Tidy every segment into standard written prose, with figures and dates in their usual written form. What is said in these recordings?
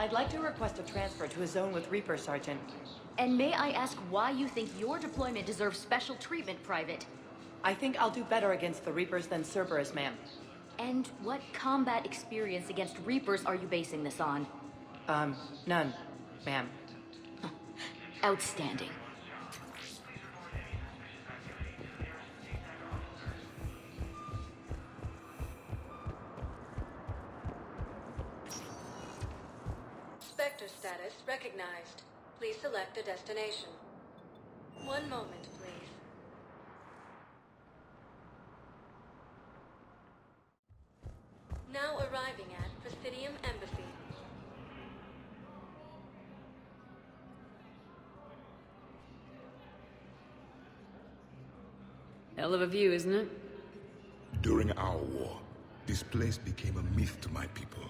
I'd like to request a transfer to a zone with Reaper, Sergeant. And may I ask why you think your deployment deserves special treatment, Private? I think I'll do better against the Reapers than Cerberus, ma'am. And what combat experience against Reapers are you basing this on? None, ma'am. Outstanding. Spectre status recognized. Please select a destination. One moment, please. Now arriving at Presidium Embassy. Hell of a view, isn't it? During our war, this place became a myth to my people.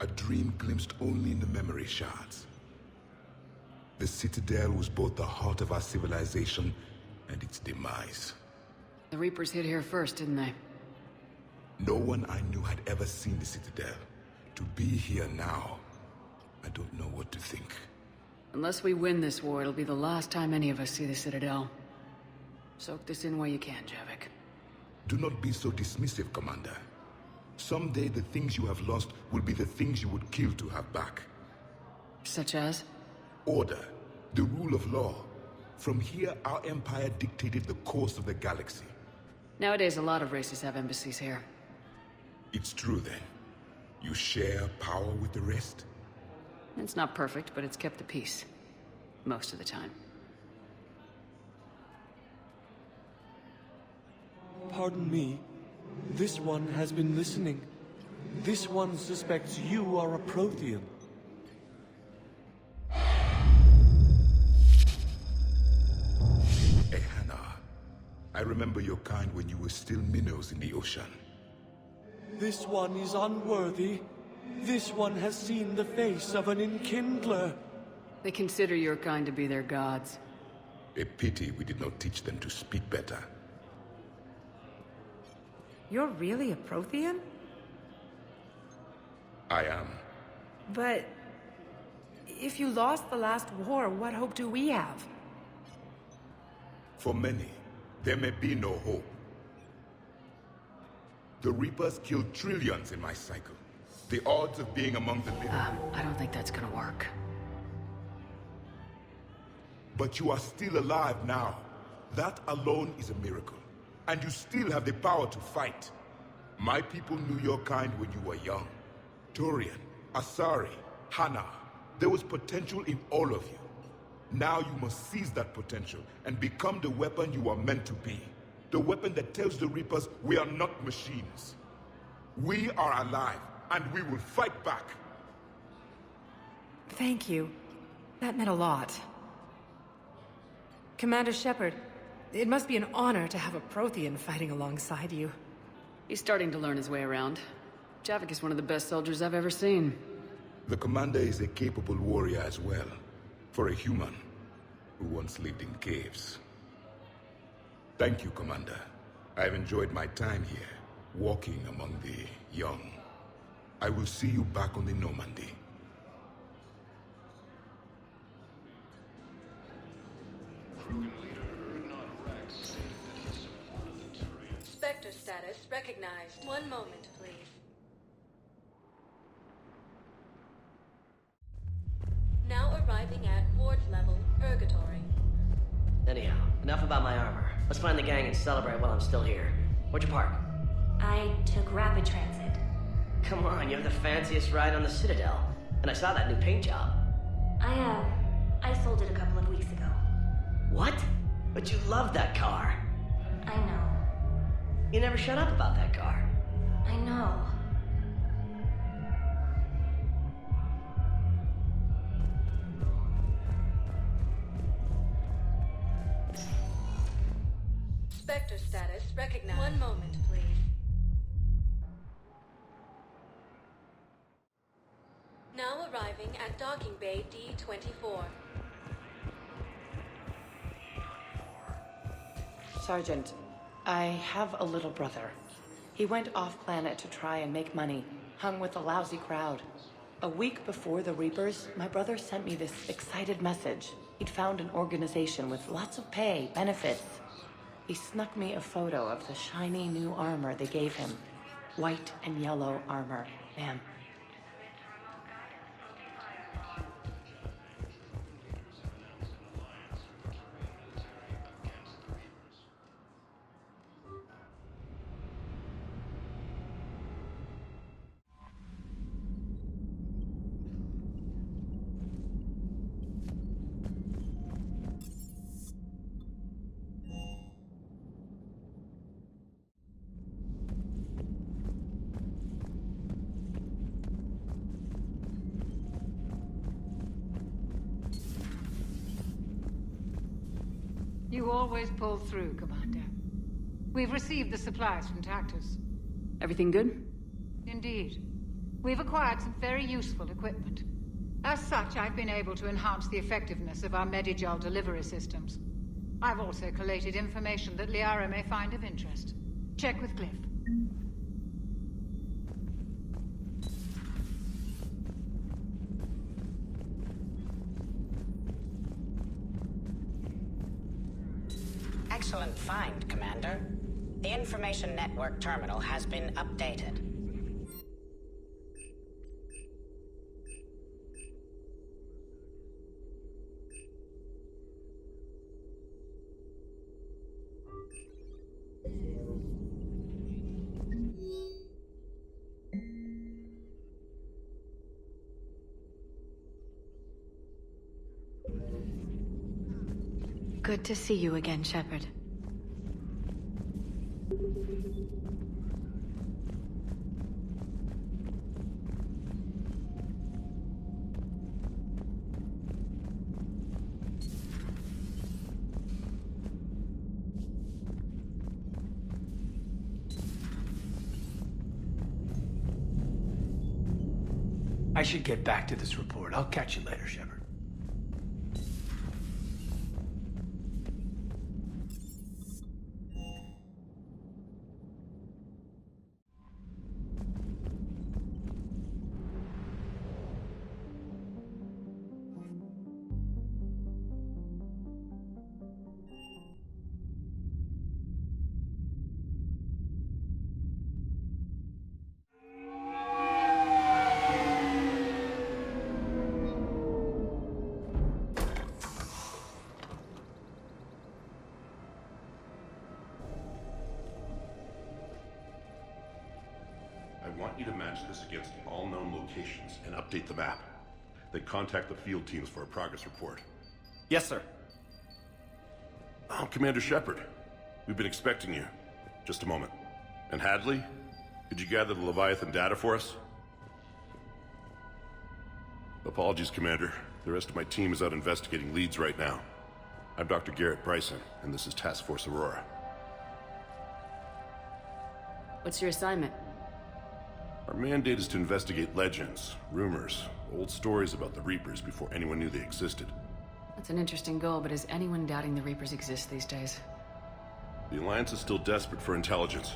A dream glimpsed only in the memory shards. The Citadel was both the heart of our civilization and its demise. The Reapers hit here first, didn't they? No one I knew had ever seen the Citadel. To be here now, I don't know what to think. Unless we win this war, it'll be the last time any of us see the Citadel. Soak this in while you can, Javik. Do not be so dismissive, Commander. Someday the things you have lost will be the things you would kill to have back. Such as? Order, the rule of law. From here, our empire dictated the course of the galaxy. Nowadays, a lot of races have embassies here. It's true then. You share power with the rest? It's not perfect, but it's kept the peace. Most of the time. Pardon me. This one has been listening. This one suspects you are a Prothean. Hannah, I remember your kind when you were still minnows in the ocean. This one is unworthy. This one has seen the face of an enkindler. They consider your kind to be their gods. A pity we did not teach them to speak better. You're really a Prothean? I am. But if you lost the last war, what hope do we have? For many, there may be no hope. The Reapers killed trillions in my cycle. The odds of being among the living... I don't think that's gonna work. But you are still alive now. That alone is a miracle. And you still have the power to fight. My people knew your kind when you were young. Turian, Asari, Hannah. There was potential in all of you. Now you must seize that potential and become the weapon you are meant to be. The weapon that tells the Reapers we are not machines. We are alive, and we will fight back. Thank you. That meant a lot. Commander Shepard, it must be an honor to have a Prothean fighting alongside you. He's starting to learn his way around. Javik is one of the best soldiers I've ever seen. The commander is a capable warrior as well. For a human who once lived in caves. Thank you, Commander. I have enjoyed my time here, walking among the young. I will see you back on the Normandy. Spectre status recognized. One moment, please. Now arriving at Ward's level, Purgatory. Anyhow, enough about my armor. Let's find the gang and celebrate while I'm still here. Where'd you park? I took rapid transit. Come on, you have the fanciest ride on the Citadel. And I saw that new paint job. I sold it a couple of weeks ago. What? But you love that car. I know. You never shut up about that car. I know. Spectre status recognized. One moment, please. Now arriving at Docking Bay D-24. Sergeant, I have a little brother. He went off-planet to try and make money, hung with a lousy crowd. A week before the Reapers, my brother sent me this excited message. He'd found an organization with lots of pay, benefits. He snuck me a photo of the shiny new armor they gave him. White and yellow armor, ma'am. You always pull through, Commander. We've received the supplies from Tactus. Everything good? Indeed. We've acquired some very useful equipment. As such, I've been able to enhance the effectiveness of our Medigel delivery systems. I've also collated information that Liara may find of interest. Check with Cliff. Excellent find, Commander. The information network terminal has been updated. Good to see you again, Shepard. I should get back to this report. I'll catch you later, Shepard. I want you to match this against all known locations and update the map. Then contact the field teams for a progress report. Yes, sir. Oh, Commander Shepard. We've been expecting you. Just a moment. And Hadley? Could you gather the Leviathan data for us? Apologies, Commander. The rest of my team is out investigating leads right now. I'm Dr. Garret Bryson, and this is Task Force Aurora. What's your assignment? Our mandate is to investigate legends, rumors, old stories about the Reapers before anyone knew they existed. That's an interesting goal, but is anyone doubting the Reapers exist these days? The Alliance is still desperate for intelligence.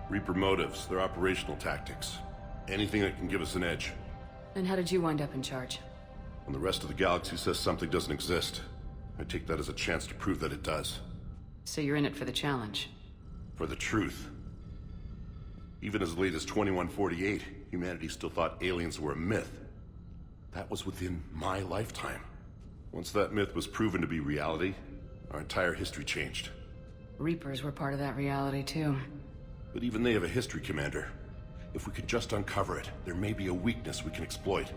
Reaper motives, their operational tactics. Anything that can give us an edge. Then how did you wind up in charge? When the rest of the galaxy says something doesn't exist, I take that as a chance to prove that it does. So you're in it for the challenge? For the truth. Even as late as 2148, humanity still thought aliens were a myth. That was within my lifetime. Once that myth was proven to be reality, our entire history changed. Reapers were part of that reality, too. But even they have a history, Commander. If we could just uncover it, there may be a weakness we can exploit.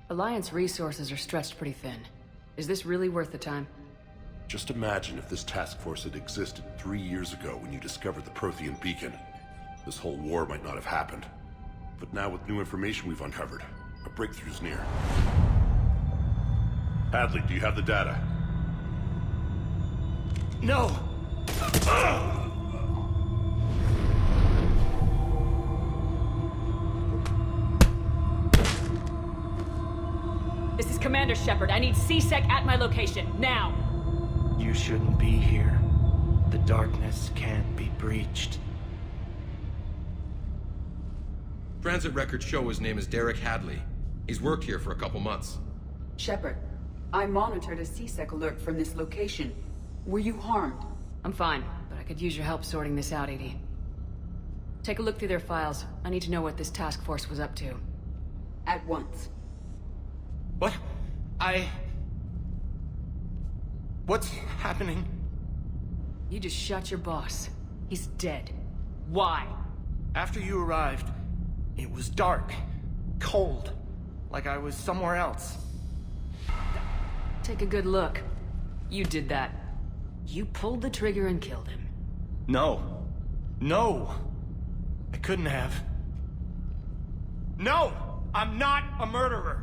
Alliance resources are stretched pretty thin. Is this really worth the time? Just imagine if this task force had existed 3 years ago when you discovered the Prothean beacon. This whole war might not have happened. But now with new information we've uncovered, a breakthrough's near. Hadley, do you have the data? No! This is Commander Shepard. I need CSEC at my location, now! You shouldn't be here. The darkness can't be breached. Transit records show his name is Derek Hadley. He's worked here for a couple months. Shepard, I monitored a C-Sec alert from this location. Were you harmed? I'm fine, but I could use your help sorting this out, EDI. Take a look through their files. I need to know what this task force was up to. At once. What? What's happening? You just shot your boss. He's dead. Why? After you arrived, it was dark, cold, like I was somewhere else. Take a good look. You did that. You pulled the trigger and killed him. No. No! I couldn't have. No! I'm not a murderer!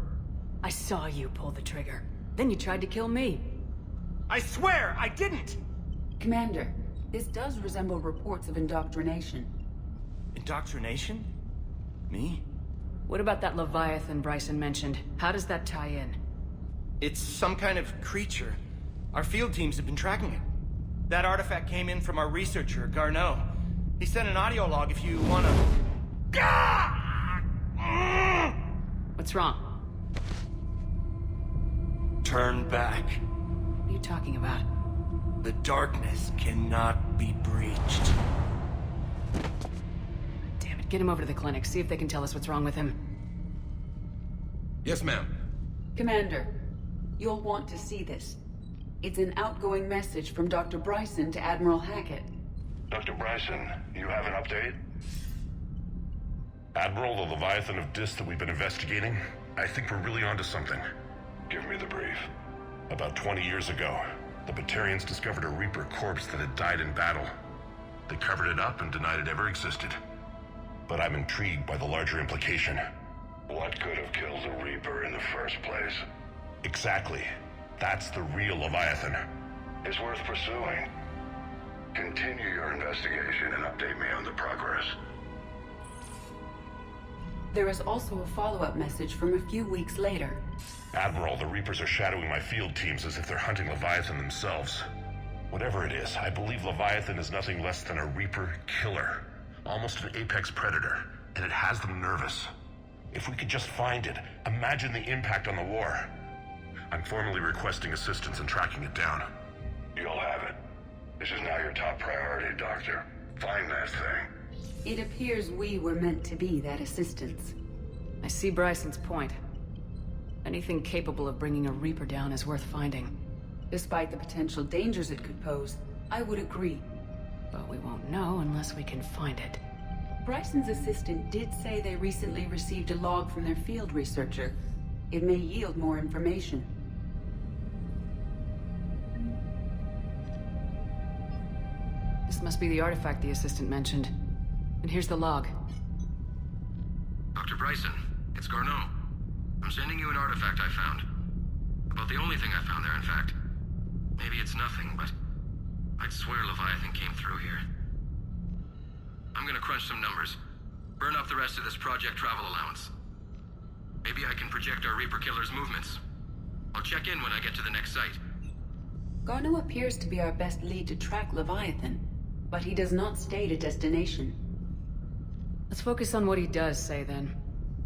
I saw you pull the trigger. Then you tried to kill me. I swear, I didn't! Commander, this does resemble reports of indoctrination. Indoctrination? Me? What about that Leviathan Bryson mentioned? How does that tie in? It's some kind of creature. Our field teams have been tracking it. That artifact came in from our researcher, Garneau. He sent an audio log if you wanna... What's wrong? Turn back. What are you talking about? The darkness cannot be breached. Damn it, get him over to the clinic. See if they can tell us what's wrong with him. Yes, ma'am. Commander, you'll want to see this. It's an outgoing message from Dr. Bryson to Admiral Hackett. Dr. Bryson, you have an update? Admiral, the Leviathan of Dis that we've been investigating, I think we're really onto something. Give me the brief. About 20 years ago, the Batarians discovered a Reaper corpse that had died in battle. They covered it up and denied it ever existed. But I'm intrigued by the larger implication. What could have killed the Reaper in the first place? Exactly. That's the real Leviathan. It's worth pursuing. Continue your investigation and update me on the progress. There is also a follow-up message from a few weeks later. Admiral, the Reapers are shadowing my field teams as if they're hunting Leviathan themselves. Whatever it is, I believe Leviathan is nothing less than a Reaper killer. Almost an apex predator, and it has them nervous. If we could just find it, imagine the impact on the war. I'm formally requesting assistance in tracking it down. You'll have it. This is now your top priority, Doctor. Find that thing. It appears we were meant to be that assistance. I see Bryson's point. Anything capable of bringing a Reaper down is worth finding. Despite the potential dangers it could pose, I would agree. But we won't know unless we can find it. Bryson's assistant did say they recently received a log from their field researcher. It may yield more information. This must be the artifact the assistant mentioned. And here's the log. Dr. Bryson, it's Garneau. I'm sending you an artifact I found. About the only thing I found there, in fact. Maybe it's nothing, but I'd swear Leviathan came through here. I'm gonna crunch some numbers. Burn up the rest of this project travel allowance. Maybe I can project our Reaper killer's movements. I'll check in when I get to the next site. Garneau appears to be our best lead to track Leviathan, but he does not state a destination. Let's focus on what he does say, then.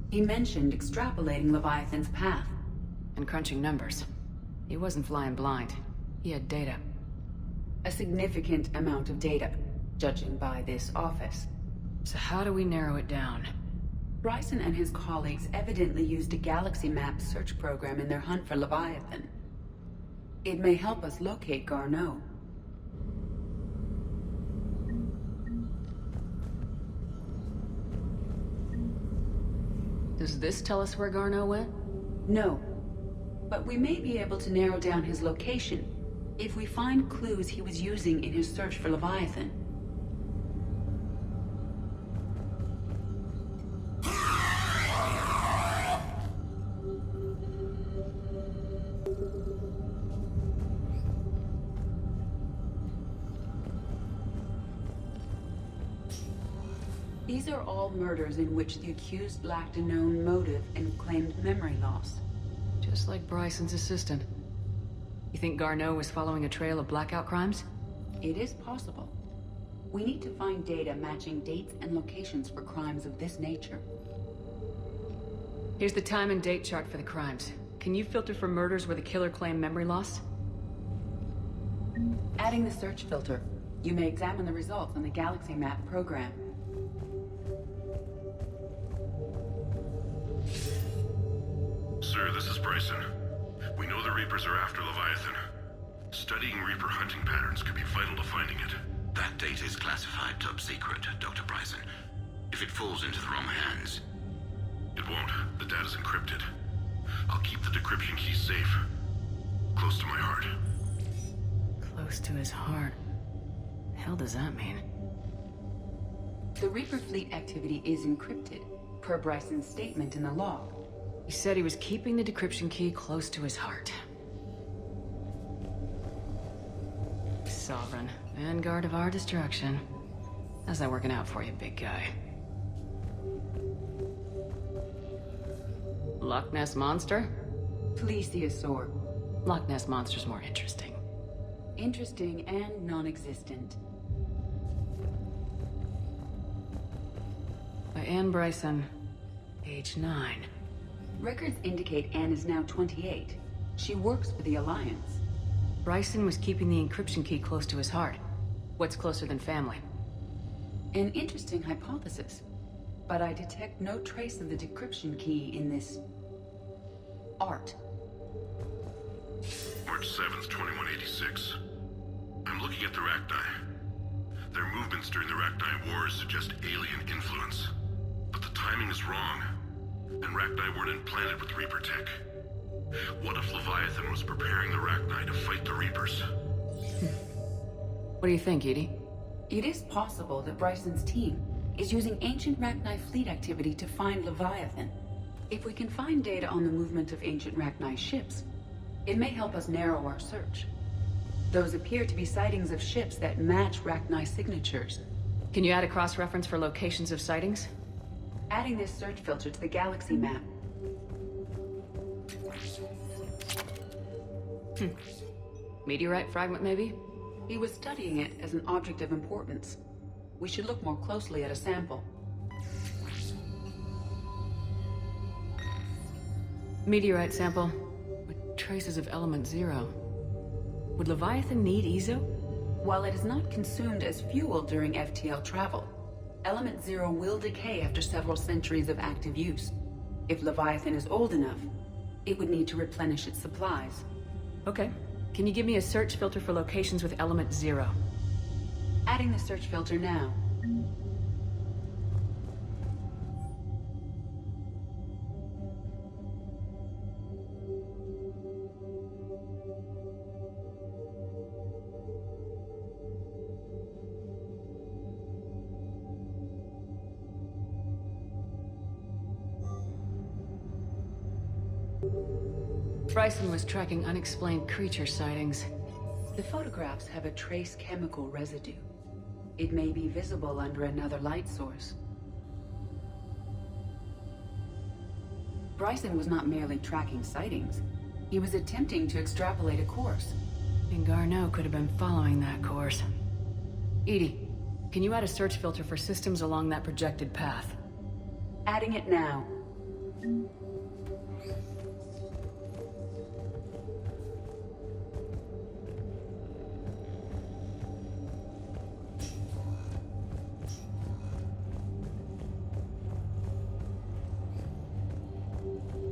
He mentioned extrapolating Leviathan's path. And crunching numbers. He wasn't flying blind. He had data. A significant amount of data, judging by this office. So how do we narrow it down? Bryson and his colleagues evidently used a galaxy map search program in their hunt for Leviathan. It may help us locate Garneau. Does this tell us where Garneau went? No. But we may be able to narrow down his location if we find clues he was using in his search for Leviathan. These are all murders in which the accused lacked a known motive and claimed memory loss. Just like Bryson's assistant. You think Garneau was following a trail of blackout crimes? It is possible. We need to find data matching dates and locations for crimes of this nature. Here's the time and date chart for the crimes. Can you filter for murders where the killer claimed memory loss? Adding the search filter, you may examine the results on the Galaxy Map program. Sir, this is Bryson. We know the Reapers are after Leviathan. Studying Reaper hunting patterns could be vital to finding it. That data is classified top secret, Dr. Bryson. If it falls into the wrong hands... It won't. The data's encrypted. I'll keep the decryption key safe. Close to my heart. Close to his heart. The hell does that mean? The Reaper fleet activity is encrypted, per Bryson's statement in the log. He said he was keeping the decryption key close to his heart. Sovereign, vanguard of our destruction. How's that working out for you, big guy? Loch Ness Monster? Plesiosaur. Loch Ness Monster's more interesting. Interesting and non-existent. By Anne Bryson, age 9. Records indicate Anne is now 28. She works for the Alliance. Bryson was keeping the encryption key close to his heart. What's closer than family? An interesting hypothesis. But I detect no trace of the decryption key in this... art. March 7th, 2186. I'm looking at the Rachni. Their movements during the Rachni Wars suggest alien influence. But the timing is wrong. And Rachni weren't implanted with Reaper tech. What if Leviathan was preparing the Rachni to fight the Reapers? What do you think, Edie? It is possible that Bryson's team is using ancient Rachni fleet activity to find Leviathan. If we can find data on the movement of ancient Rachni ships, it may help us narrow our search. Those appear to be sightings of ships that match Rachni signatures. Can you add a cross-reference for locations of sightings? Adding this search filter to the Galaxy Map. Meteorite fragment, maybe? He was studying it as an object of importance. We should look more closely at a sample. Meteorite sample with traces of element 0. Would Leviathan need EZO? While it is not consumed as fuel during FTL travel, element 0 will decay after several centuries of active use. If Leviathan is old enough, it would need to replenish its supplies. Okay. Can you give me a search filter for locations with element 0? Adding the search filter now. Bryson was tracking unexplained creature sightings. The photographs have a trace chemical residue. It may be visible under another light source. Bryson was not merely tracking sightings. He was attempting to extrapolate a course. And Garneau could have been following that course. Edie, can you add a search filter for systems along that projected path? Adding it now.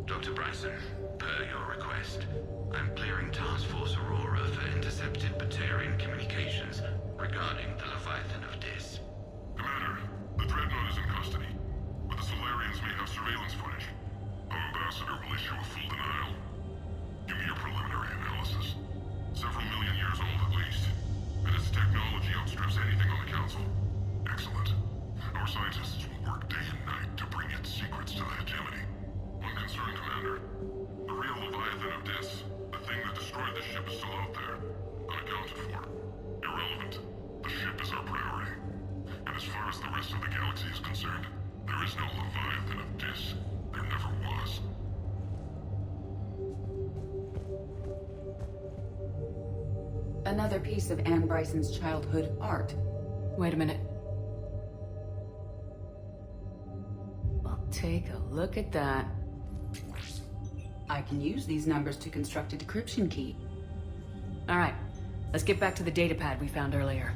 Dr. Bryson, per your request, I'm clearing Task Force Aurora for intercepted Batarian communications regarding the Leviathan of Dis. Commander, the Dreadnought is in custody, but the Solarians may have surveillance footage. Our ambassador will issue a full denial. Give me your preliminary analysis. Several million years old at least, and its technology outstrips anything on the Council. Excellent. Our scientists will work day and night to bring its secrets to the hegemony. One concern, Commander. The real Leviathan of Dis, the thing that destroyed the ship, is still out there. Unaccounted for. Irrelevant. The ship is our priority. And as far as the rest of the galaxy is concerned, there is no Leviathan of Dis. There never was. Another piece of Anne Bryson's childhood art. Wait a minute. Well, take a look at that. I can use these numbers to construct a decryption key. All right, let's get back to the datapad we found earlier.